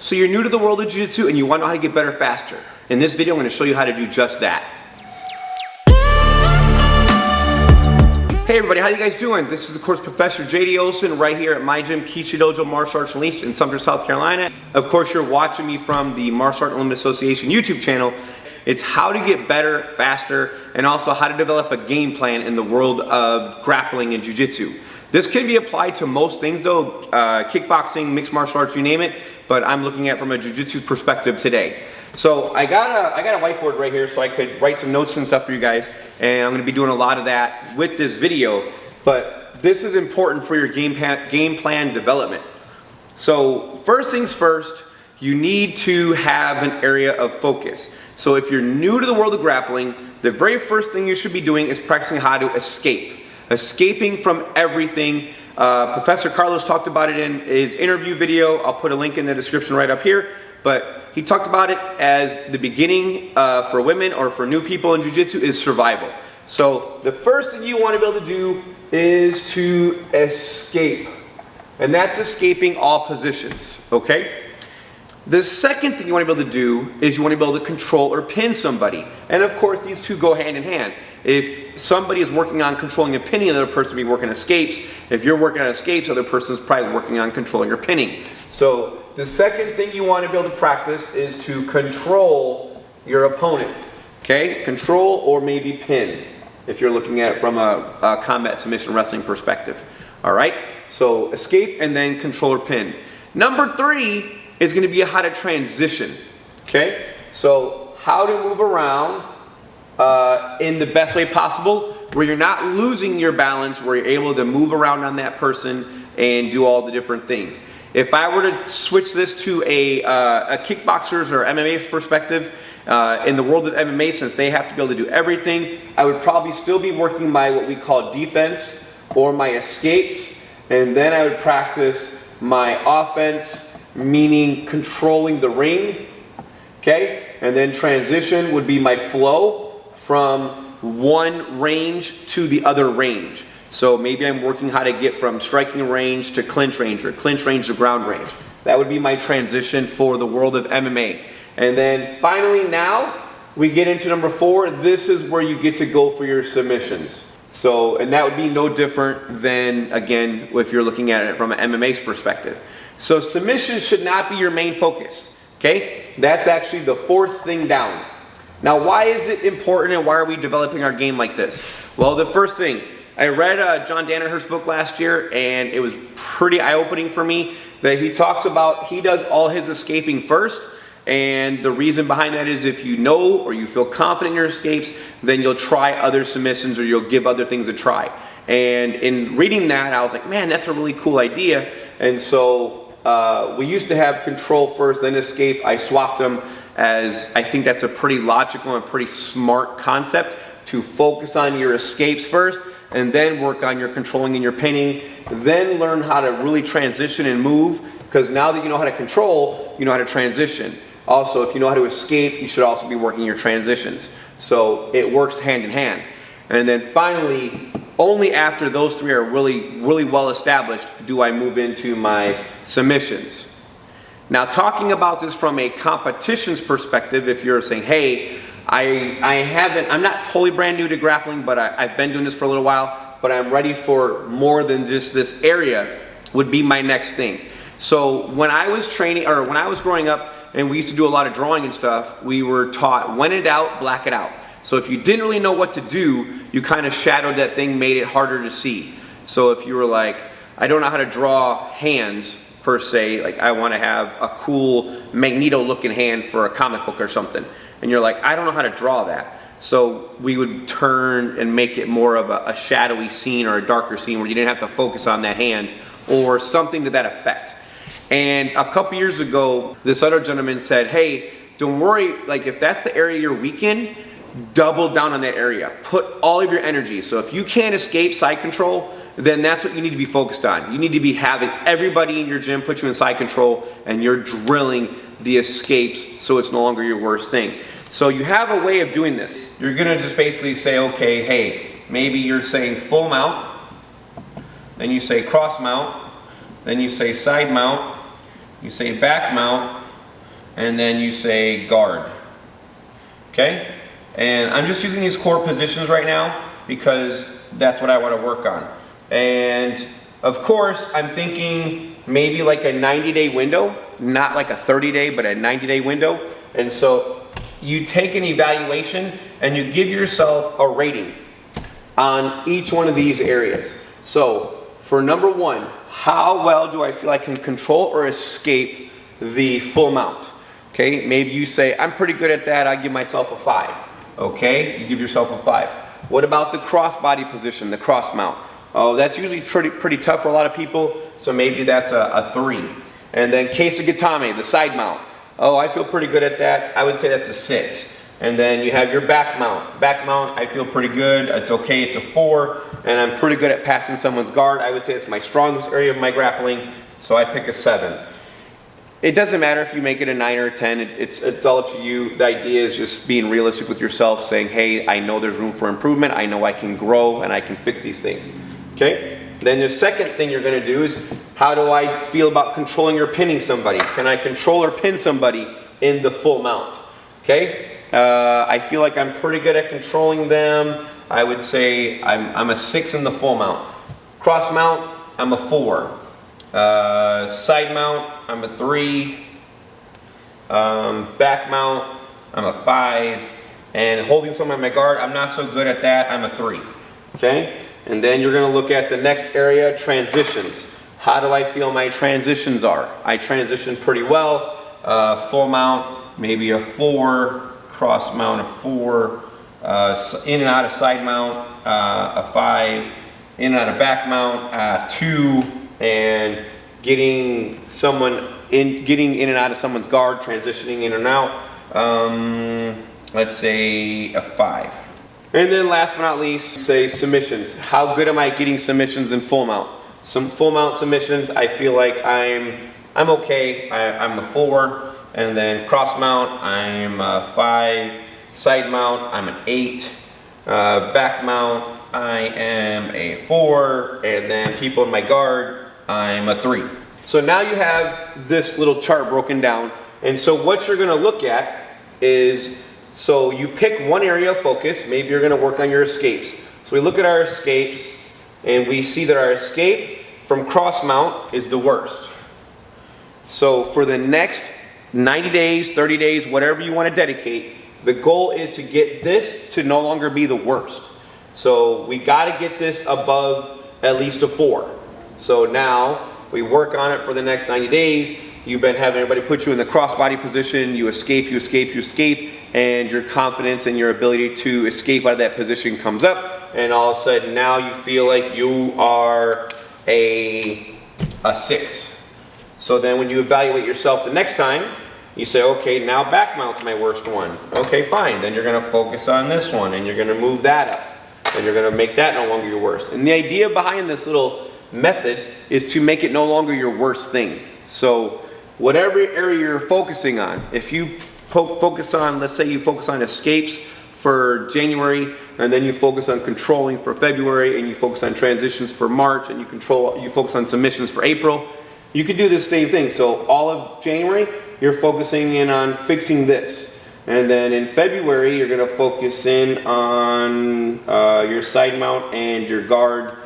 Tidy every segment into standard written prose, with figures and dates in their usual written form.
So you're new to the world of Jiu-Jitsu and you want to know how to get better faster. In this video, I'm going to show you how to do just that. Hey everybody, how you guys doing? This is of course Professor J.D. Olsen right here at my gym, Keishidojo Martial Arts Unleashed in Sumter, South Carolina. Of course, you're watching me from the Martial Arts Unlimited Association YouTube channel. It's how to get better, faster, and also how to develop a game plan in the world of grappling and Jiu-Jitsu. This can be applied to most things though, kickboxing, mixed martial arts, you name it, but I'm looking at it from a Jiu-Jitsu perspective today. So I got a whiteboard right here so I could write some notes and stuff for you guys, and I'm going to be doing a lot of that with this video, but this is important for your game plan development. So first things first, you need to have an area of focus. So if you're new to the world of grappling, the very first thing you should be doing is practicing how to escape. Escaping from everything. Professor Carlos talked about it in his interview video. I'll put a link in the description right up here. But he talked about it as the beginning for women or for new people in Jiu-Jitsu is survival. So the first thing you want to be able to do is to escape. And that's escaping all positions, okay? The second thing you want to be able to do is you want to be able to control or pin somebody. And of course, these two go hand in hand. If somebody is working on controlling and pinning, the other person will be working escapes. If you're working on escapes, the other person is probably working on controlling or pinning. So the second thing you want to be able to practice is to control your opponent. Okay? Control or maybe pin, if you're looking at it from a combat submission wrestling perspective. All right? So escape and then control or pin. Number 3 is going to be how to transition. Okay? So how to move around in the best way possible, where you're not losing your balance, where you're able to move around on that person and do all the different things. If I were to switch this to a kickboxer's or MMA perspective, in the world of MMA, since they have to be able to do everything, I would probably still be working my what we call defense or my escapes, and then I would practice my offense, meaning controlling the ring, okay? And then transition would be my flow from one range to the other range. So maybe I'm working how to get from striking range to clinch range, or clinch range to ground range. That would be my transition for the world of MMA. And then finally now, we get into number 4. This is where you get to go for your submissions. So, and that would be no different than, again, if you're looking at it from an MMA's perspective. So submissions should not be your main focus, okay? That's actually the 4th thing down. Now, why is it important and why are we developing our game like this? Well, the first thing, I read John Danaher's book last year, and it was pretty eye-opening for me that he talks about he does all his escaping first, and the reason behind that is if you know or you feel confident in your escapes, then you'll try other submissions or you'll give other things a try. And in reading that, I was like, man, that's a really cool idea. And so we used to have control first, then escape. I swapped them, as I think that's a pretty logical and pretty smart concept, to focus on your escapes first and then work on your controlling and your pinning, then learn how to really transition and move, because now that you know how to control, you know how to transition. Also, if you know how to escape, you should also be working your transitions. So it works hand in hand. And then finally, only after those 3 are really well established do I move into my submissions. Now, talking about this from a competitions perspective, if you're saying, hey, I'm not totally brand new to grappling, but I've been doing this for a little while, but I'm ready for more than just this area, would be my next thing. So when I was training, or when I was growing up, and we used to do a lot of drawing and stuff, we were taught, when in doubt, black it out. So if you didn't really know what to do, you kind of shadowed that thing, made it harder to see. So if you were like, I don't know how to draw hands, per se, like I want to have a cool Magneto looking hand for a comic book or something, and you're like, I don't know how to draw that. So we would turn and make it more of a shadowy scene or a darker scene where you didn't have to focus on that hand or something to that effect. And a couple years ago, this other gentleman said, hey, don't worry, like if that's the area you're weak in, double down on that area. Put all of your energy. So if you can't escape side control, then that's what you need to be focused on. You need to be having everybody in your gym put you in side control, and you're drilling the escapes so it's no longer your worst thing. So you have a way of doing this. You're gonna just basically say, okay, hey, maybe you're saying full mount, then you say cross mount, then you say side mount, you say back mount, and then you say guard. Okay? And I'm just using these core positions right now because that's what I want to work on. And of course, I'm thinking maybe like a 90-day window, not like a 30-day, but a 90-day window. And so you take an evaluation and you give yourself a rating on each one of these areas. So for number one, how well do I feel I can control or escape the full mount? Okay, maybe you say, I'm pretty good at that, I give myself a 5. Okay, you give yourself a 5. What about the cross-body position, the cross mount? Oh, that's usually pretty tough for a lot of people, so maybe that's a 3. And then Keishidojo, the side mount. Oh, I feel pretty good at that, I would say that's a 6. And then you have your back mount. Back mount, I feel pretty good, it's okay, it's a 4. And I'm pretty good at passing someone's guard. I would say it's my strongest area of my grappling, so I pick a 7. It doesn't matter if you make it a 9 or a 10, it's all up to you. The idea is just being realistic with yourself, saying, hey, I know there's room for improvement, I know I can grow, and I can fix these things. Okay? Then the second thing you're gonna do is, how do I feel about controlling or pinning somebody? Can I control or pin somebody in the full mount? Okay? I feel like I'm pretty good at controlling them. I would say I'm a 6 in the full mount. Cross mount, I'm a 4. Side mount, I'm a 3. Back mount, I'm a 5. And holding someone on my guard, I'm not so good at that, I'm a 3. Okay? And then you're gonna look at the next area, transitions. How do I feel my transitions are? I transition pretty well. Full mount, maybe a 4. Cross mount, a 4. In and out of side mount, a 5. In and out of back mount, 2. And getting in and out of someone's guard, transitioning in and out, let's say a 5. And then last but not least, say submissions. How good am I getting submissions in full mount? Some full mount submissions, I feel like I'm okay. I'm a 4. And then cross mount, I'm a 5. Side mount, I'm an 8. Back mount, I am a 4. And then people in my guard, I'm a 3. So now you have this little chart broken down. And so what you're gonna look at is, so you pick one area of focus. Maybe you're gonna work on your escapes. So we look at our escapes and we see that our escape from cross mount is the worst. So for the next 90 days, 30 days, whatever you want to dedicate, the goal is to get this to no longer be the worst. So we got to get this above at least a 4. So now we work on it for the next 90 days. You've been having everybody put you in the crossbody position. You escape, you escape, you escape, and your confidence and your ability to escape out of that position comes up. And all of a sudden now you feel like you are a 6. So then when you evaluate yourself the next time, you say, okay, now back mount's my worst one. Okay, fine. Then you're going to focus on this one, and you're going to move that up, and you're going to make that no longer your worst. And the idea behind this little method is to make it no longer your worst thing. So whatever area you're focusing on, if you focus on, let's say you focus on escapes for January, and then you focus on controlling for February, and you focus on transitions for March, and you focus on submissions for April, you could do the same thing. So all of January, you're focusing in on fixing this. And then in February, you're gonna focus in on your side mount and your guard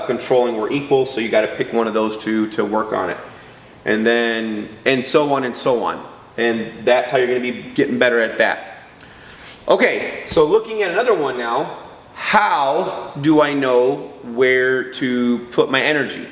controlling were equal, so you gotta pick one of those two to work on it. And then, and so on and so on. And that's how you're gonna be getting better at that. Okay, so looking at another one now, how do I know where to put my energy?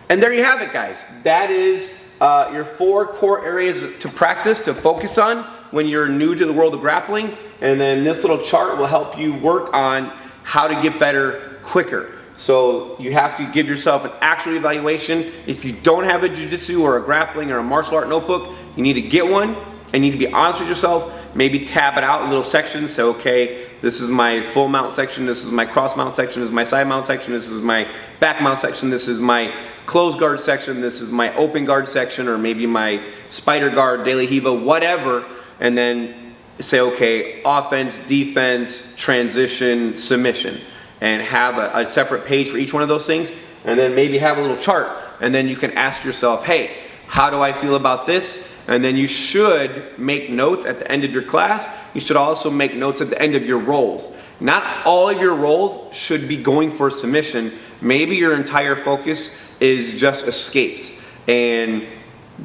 And there you have it, guys. That is your 4 core areas to practice, to focus on when you're new to the world of grappling. And then this little chart will help you work on how to get better quicker. So you have to give yourself an actual evaluation. If you don't have a jiu-jitsu or a grappling or a martial art notebook, you need to get one, and you need to be honest with yourself. Maybe tab it out in little sections. Say, okay, this is my full mount section, this is my cross mount section, this is my side mount section, this is my back mount section, this is my closed guard section, this is my open guard section, or maybe my spider guard, daily hiva, whatever. And then say, okay, offense, defense, transition, submission. And have a separate page for each one of those things. And then maybe have a little chart. And then you can ask yourself, hey, how do I feel about this? And then you should make notes at the end of your class. You should also make notes at the end of your rolls. Not all of your rolls should be going for a submission. Maybe your entire focus is just escapes. And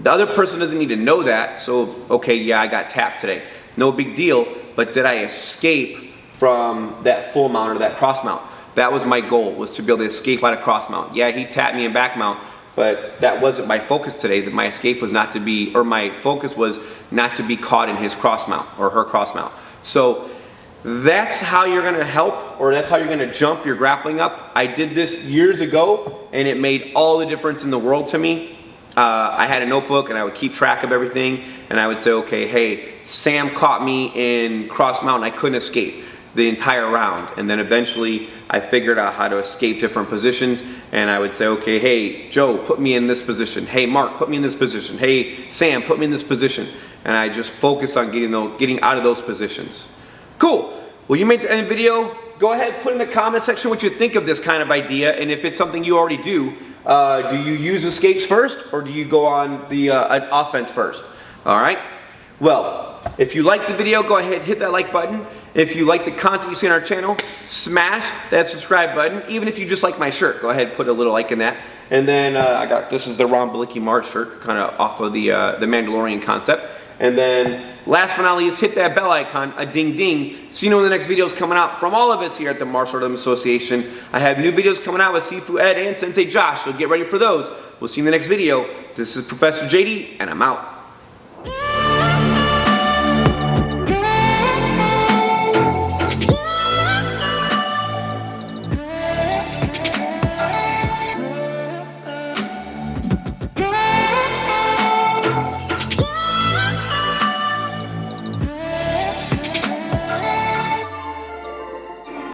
the other person doesn't need to know that. So, okay, yeah, I got tapped today. No big deal, but did I escape from that full mount or that cross mount? That was my goal, was to be able to escape out of cross mount. Yeah, he tapped me in back mount, but that wasn't my focus today. That my escape was not to be, or my focus was not to be caught in his cross mount or her cross mount. So that's how you're gonna help, or that's how you're gonna jump your grappling up. I did this years ago, and it made all the difference in the world to me. I had a notebook, and I would keep track of everything, and I would say, okay, hey, Sam caught me in cross mount, and I couldn't escape the entire round. And then eventually I figured out how to escape different positions, and I would say, okay, hey, Joe, put me in this position. Hey, Mark, put me in this position. Hey, Sam, put me in this position. And I just focus on getting out of those positions. Cool. Well, you made the end video. Go ahead, put in the comment section what you think of this kind of idea, and if it's something you already do you use escapes first, or do you go on the offense first? All right. Well, if you like the video, go ahead, hit that like button. If you like the content you see on our channel, smash that subscribe button. Even if you just like my shirt, go ahead, put a little like in that. And then this is the Balicki March shirt, kind of off of the Mandalorian concept. And then last but not least, hit that bell icon, a ding ding, so you know when the next video is coming out from all of us here at the Martial Arts Association. I have new videos coming out with Sifu Ed and Sensei Josh, so get ready for those. We'll see you in the next video. This is Professor JD, and I'm out.